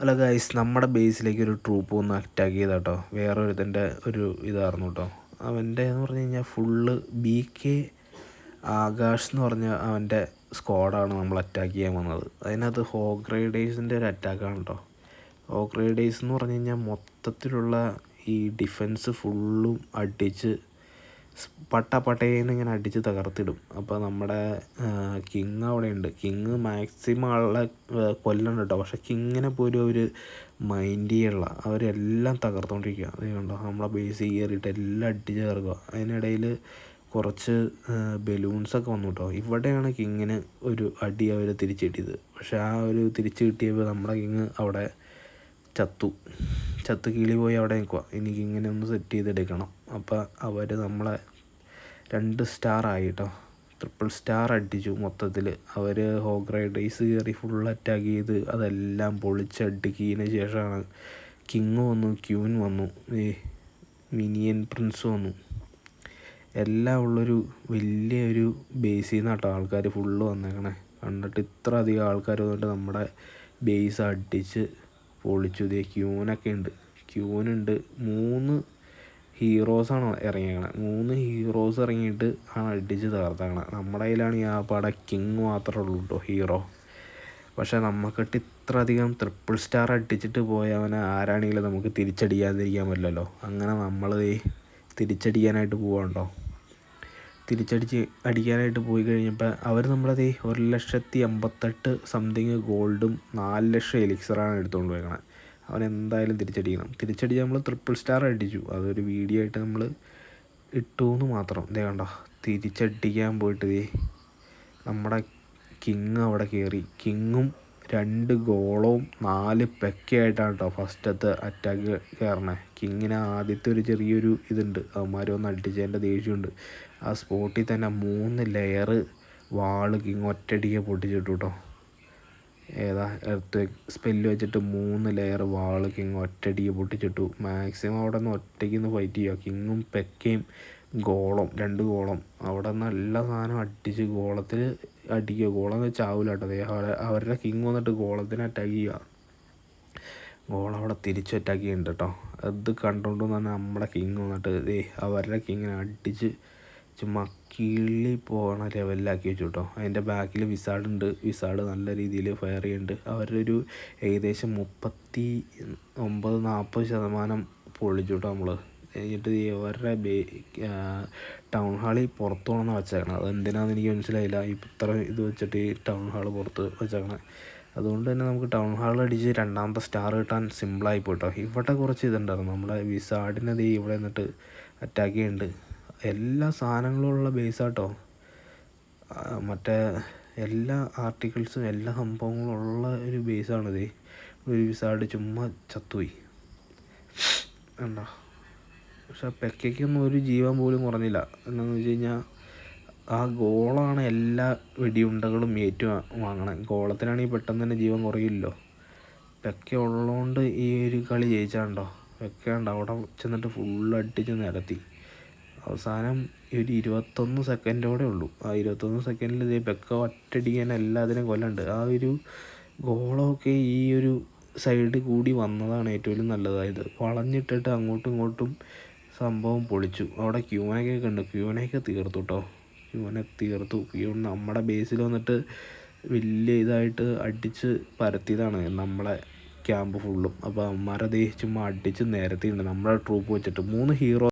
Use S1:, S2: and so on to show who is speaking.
S1: അല്ല ഗൈസ്, നമ്മുടെ ബേസിലേക്ക് ഒരു ട്രൂപ്പ് വന്ന് അറ്റാക്ക് ചെയ്ത കേട്ടോ. വേറൊരുത്തൻ്റെ ഒരു ഇതായിരുന്നു കേട്ടോ. അവൻ്റെ എന്ന് പറഞ്ഞു കഴിഞ്ഞാൽ ഫുള്ള് BK ആകാശ് എന്ന് പറഞ്ഞ അവൻ്റെ സ്ക്വാഡാണ് നമ്മൾ അറ്റാക്ക് ചെയ്യാൻ വന്നത്. അതിനകത്ത് ഹോഗ് റൈഡേഴ്സിൻ്റെ ഒരു അറ്റാക്കാണ് കേട്ടോ. ഹോഗ് റൈഡേഴ്സ് എന്ന് പറഞ്ഞു കഴിഞ്ഞാൽ മൊത്തത്തിലുള്ള ഈ ഡിഫൻസ് ഫുള്ളും അടിച്ച് പട്ടേന്ന് ഇങ്ങനെ അടിച്ച് തകർത്തിടും. അപ്പോൾ നമ്മുടെ കിങ് അവിടെയുണ്ട്. കിങ് മാക്സിമം ആളെ കൊല്ലണം കേട്ടോ. പക്ഷേ കിങ്ങിനെ പോലും അവർ മൈൻഡ് ചെയ്യണില്ല. അവരെല്ലാം തകർത്തുകൊണ്ടിരിക്കുക. അത് കണ്ടോ, നമ്മളെ ബേസിൽ കയറിയിട്ട് എല്ലാം അടിച്ച് തകർക്കുക. അതിനിടയിൽ കുറച്ച് ബലൂൺസൊക്കെ വന്നു കേട്ടോ. ഇവിടെയാണ് കിങ്ങിന് ഒരു അടി അവർ തിരിച്ച് കിട്ടിയത്. പക്ഷേ ആ ഒരു തിരിച്ച് കിട്ടിയപ്പോൾ നമ്മുടെ കിങ് അവിടെ ചത്ത് കിളി പോയി അവിടെ നിൽക്കുക. ഇനി കിങ്ങിനെ ഒന്ന് സെറ്റ് ചെയ്തെടുക്കണം. അപ്പോൾ അവർ നമ്മളെ 2 സ്റ്റാറായി കേട്ടോ. 3 സ്റ്റാർ അടിച്ചു മൊത്തത്തിൽ. അവർ ഹോഗ് റൈഡേഴ്സ് കയറി ഫുൾ അറ്റാക്ക് ചെയ്ത് അതെല്ലാം പൊളിച്ചടുക്കിയതിന് ശേഷമാണ് കിങ് വന്നു, ക്യൂൻ വന്നു, മിനിയൻ പ്രിൻസ് വന്നു. എല്ലാം ഉള്ളൊരു വലിയൊരു ബേസിൽ നിന്നാട്ടോ ആൾക്കാർ ഫുള്ള് വന്നേക്കണേ. കണ്ടിട്ട് ഇത്ര അധികം ആൾക്കാർ വന്നിട്ട് നമ്മുടെ ബേസ് അടിച്ച് പൊളിച്ചു. ഇതേ ക്യൂനൊക്കെ ഉണ്ട്. ക്യൂനുണ്ട്. 3 ഹീറോസാണ് ഇറങ്ങിയേക്കണത്. 3 ഹീറോസ് ഇറങ്ങിയിട്ട് ആണ് അടിച്ച് തകർത്തേക്കണത്. നമ്മുടെ കയ്യിലാണ് ആ പട കിങ് മാത്രമേ ഉള്ളൂ കേട്ടോ ഹീറോ. പക്ഷേ നമുക്കിട്ട് ഇത്ര അധികം 3 സ്റ്റാർ അടിച്ചിട്ട് പോയവനെ ആരാണെങ്കിലും നമുക്ക് തിരിച്ചടിക്കാതിരിക്കാൻ പറ്റില്ലല്ലോ. അങ്ങനെ നമ്മൾ തിരിച്ചടിക്കാനായിട്ട് പോവാണ്ടോ. അടിക്കാനായിട്ട് പോയി കഴിഞ്ഞപ്പോൾ അവർ നമ്മളത് 1,58,000 സംതിങ് ഗോൾഡും 4 ലക്ഷം എലിക്സറാണ് എടുത്തുകൊണ്ട് പോയേക്കണത്. അവനെന്തായാലും തിരിച്ചടിക്കണം. തിരിച്ചടിച്ച് നമ്മൾ 3 സ്റ്റാർ അടിച്ചു. അതൊരു വീഡിയോ ആയിട്ട് നമ്മൾ ഇട്ടു എന്ന് മാത്രം. ഇതേ കണ്ടോ, തിരിച്ചടിക്കാൻ പോയിട്ട് നമ്മുടെ കിങ് അവിടെ കയറി. കിങ്ങും 2 ഗോളവും 4 പെക്കയായിട്ടാണ് കേട്ടോ ഫസ്റ്റത്തെ അറ്റാക്ക് കയറണേ. കിങ്ങിന് ആദ്യത്തെ ഒരു ചെറിയൊരു ഇതുണ്ട്, അവന്മാരൊന്ന് അടിച്ചതിൻ്റെ ദേഷ്യമുണ്ട്. ആ സ്പോട്ടിൽ തന്നെ 3 ലെയർ വാള് കിങ് ഒറ്റയടിക്ക് പൊട്ടിച്ചിട്ടു കേട്ടോ. എർത്ത് സ്പെല്ല് വെച്ചിട്ട് 3 ലെയർ വാള് കിങ് ഒറ്റയടിക്ക് പൊട്ടിച്ചിട്ടു. മാക്സിമം അവിടെ നിന്ന് ഒറ്റയ്ക്ക് ഫൈറ്റ് ചെയ്യുക. കിങ്ങും പെക്കയും ഗോളം 2 ഗോളം അവിടെ നിന്ന് എല്ലാ സാധനവും അടിച്ച് ഗോളത്തിൽ അടിക്കുക. ഗോളം ചാവില്ല കേട്ടോ. അവരുടെ കിങ് വന്നിട്ട് ഗോളത്തിന് അറ്റാക്ക് ചെയ്യുക. ഗോളം അവിടെ തിരിച്ച് അറ്റാക്ക് ചെയ്യുന്നുണ്ട് കേട്ടോ. അത് കണ്ടുകൊണ്ട് തന്നെ നമ്മുടെ കിങ് വന്നിട്ട് അവരുടെ കിങ്ങിനെ അടിച്ച് ചുമ്മാ കിളി പോകണ ലെവലിലാക്കി വെച്ചു കേട്ടോ. അതിൻ്റെ ബാക്കിൽ വിസാഡുണ്ട്. വിസാഡ് നല്ല രീതിയിൽ ഫയർ ചെയ്യുന്നുണ്ട്. അവരുടെ ഒരു ഏകദേശം 39-40% പൊളിച്ചു കേട്ടോ നമ്മൾ. കഴിഞ്ഞിട്ട് അവരുടെ ടൗൺ ഹാളിൽ പുറത്ത് പോകണമെന്ന് വെച്ചേക്കണം. അതെന്തിനാണെന്ന് എനിക്ക് മനസ്സിലായില്ല. ഇത്ര ഇത് വെച്ചിട്ട് ഈ ടൗൺ ഹാൾ പുറത്ത് വെച്ചേക്കണം. അതുകൊണ്ട് തന്നെ നമുക്ക് ടൗൺ ഹാൾ അടിച്ച് 2ാമത്തെ സ്റ്റാർ കിട്ടാൻ സിമ്പിളായി പോയിട്ടോ. ഇവിടെ കുറച്ച് ഇതുണ്ടായിരുന്നു. നമ്മുടെ വിസാഡിനെ ഇവിടെ നിന്നിട്ട് അറ്റാക്ക് ചെയ്യുന്നുണ്ട്. എല്ലാ സാധനങ്ങളും ഉള്ള ബേസാട്ടോ. മറ്റേ എല്ലാ ആർട്ടിക്കിൾസും എല്ലാ സംഭവങ്ങളും ഉള്ള ഒരു ബേസാണിത്. ഒരു വിസാഡ് ചുമ്മാ ചത്തുപോയി വേണ്ട. പക്ഷെ പെക്കയ്ക്കൊന്നും ഒരു ജീവൻ പോലും കുറഞ്ഞില്ല. എന്താണെന്ന് വെച്ച് കഴിഞ്ഞാൽ ആ ഗോളാണ് എല്ലാ വെടിയുണ്ടകളും വാങ്ങണം. ഗോളത്തിനാണെങ്കിൽ പെട്ടെന്ന് തന്നെ ജീവൻ കുറയില്ലല്ലോ. പെക്ക ഉള്ളതുകൊണ്ട് ഈ ഒരു കളി ജയിച്ചാണ്ടോ. പെക്ക ഉണ്ടോ അവിടെ ചെന്നിട്ട് ഫുള്ള് അടിച്ച് നിരത്തി. അവസാനം ഒരു 21 സെക്കൻഡോടെ ഉള്ളൂ. ആ 21 സെക്കൻഡിൽ പെക്ക ഒറ്റയടിക്കാൻ എല്ലാത്തിനും കൊല്ലുണ്ട്. ആ ഒരു ഗോളമൊക്കെ ഈ ഒരു സൈഡ് കൂടി വന്നതാണ് ഏറ്റവും നല്ലതായത്. വളഞ്ഞിട്ടിട്ട് അങ്ങോട്ടും ഇങ്ങോട്ടും സംഭവം പൊളിച്ചു. അവിടെ ക്യൂനൊക്കെ ഉണ്ട്. ക്യൂനൊക്കെ തീർത്തു കേട്ടോ. ക്യൂനെ തീർത്തു. ക്യൂൻ നമ്മുടെ ബേസിൽ വന്നിട്ട് വലിയ ഇതായിട്ട് അടിച്ച് പരത്തിയതാണ് നമ്മളെ ക്യാമ്പ് ഫുള്ളും. അപ്പോൾ അവന്മാരത് ചുമ്മാ അടിച്ച് നിരത്തിയിട്ടുണ്ട് നമ്മുടെ ട്രൂപ്പ് വെച്ചിട്ട്. 3 ഹീറോ